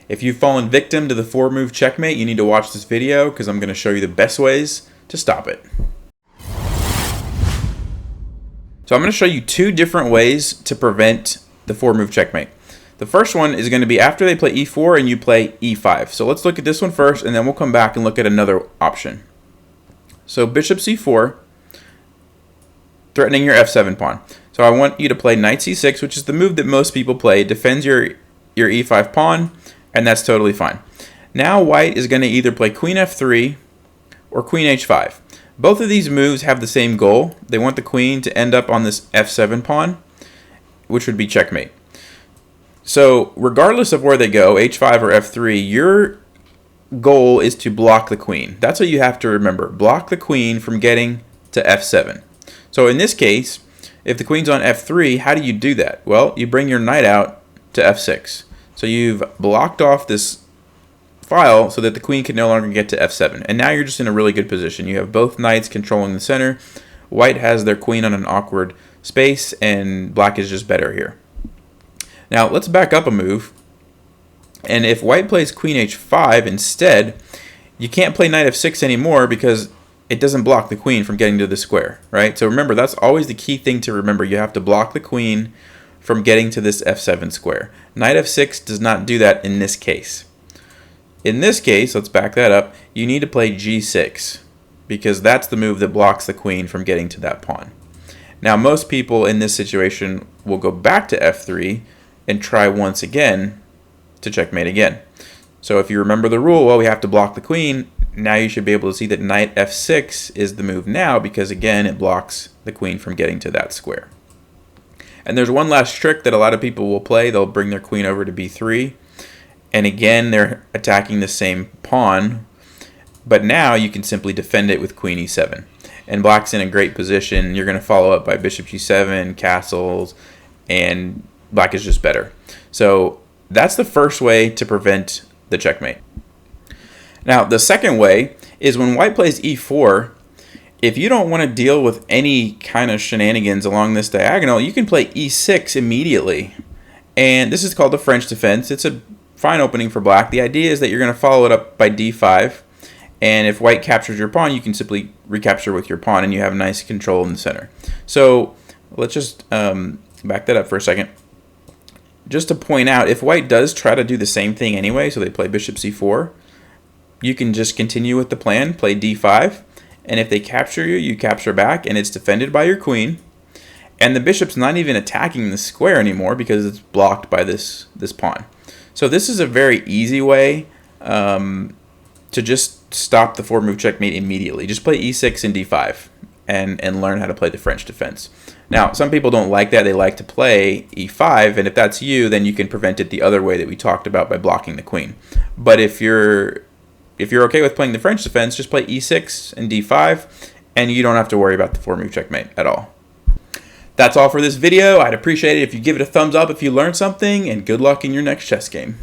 If you've fallen victim to the 4-move checkmate, you need to watch this video because I'm going to show you the best ways to stop it. So I'm going to show you 2 different ways to prevent the 4-move checkmate. The first one is going to be after they play e4 and you play e5. So let's look at this one first, and then we'll come back and look at another option. So bishop c4, threatening your f7 pawn. So I want you to play knight c6, which is the move that most people play. It defends your e5 pawn, and that's totally fine. Now white is going to either play queen f3 or queen h5. Both of these moves have the same goal. They want the queen to end up on this f7 pawn, which would be checkmate. So regardless of where they go, h5 or f3, your goal is to block the queen. That's what you have to remember. Block the queen from getting to f7. So in this case, if the queen's on f3, how do you do that? Well, you bring your knight out to f6. So you've blocked off this file so that the queen can no longer get to f7. And now you're just in a really good position. You have both knights controlling the center. White has their queen on an awkward space, and black is just better here. Now let's back up a move. And if white plays queen h5 instead, you can't play knight f6 anymore because it doesn't block the queen from getting to the square, right? So remember, that's always the key thing to remember. You have to block the queen from getting to this f7 square. Knight f6 does not do that in this case. In this case, let's back that up, you need to play g6 because that's the move that blocks the queen from getting to that pawn. Now most people in this situation will go back to f3 and try once again to checkmate again. So if you remember the rule, well, we have to block the queen. Now you should be able to see that knight f6 is the move now because again it blocks the queen from getting to that square. And there's one last trick that a lot of people will play. They'll bring their queen over to b3. And again, they're attacking the same pawn, but now you can simply defend it with queen e7. And black's in a great position. You're going to follow up by bishop g7, castles, and black is just better. So that's the first way to prevent the checkmate. Now, the second way is when white plays e4, if you don't want to deal with any kind of shenanigans along this diagonal, you can play e6 immediately. And this is called the French defense. It's a fine opening for black. The idea is that you're going to follow it up by d5, and if white captures your pawn, you can simply recapture with your pawn, and you have nice control in the center. So let's just back that up for a second. Just to point out, if white does try to do the same thing anyway, so they play bishop c4, you can just continue with the plan, play d5, and if they capture you, you capture back, and it's defended by your queen, and the bishop's not even attacking the square anymore because it's blocked by this pawn. So this is a very easy way to just stop the 4-move checkmate immediately. Just play e6 and d5 and learn how to play the French defense. Now, some people don't like that. They like to play e5, and if that's you, then you can prevent it the other way that we talked about by blocking the queen. But if you're okay with playing the French defense, just play e6 and d5, and you don't have to worry about the 4-move checkmate at all. That's all for this video. I'd appreciate it if you give it a thumbs up if you learned something, and good luck in your next chess game.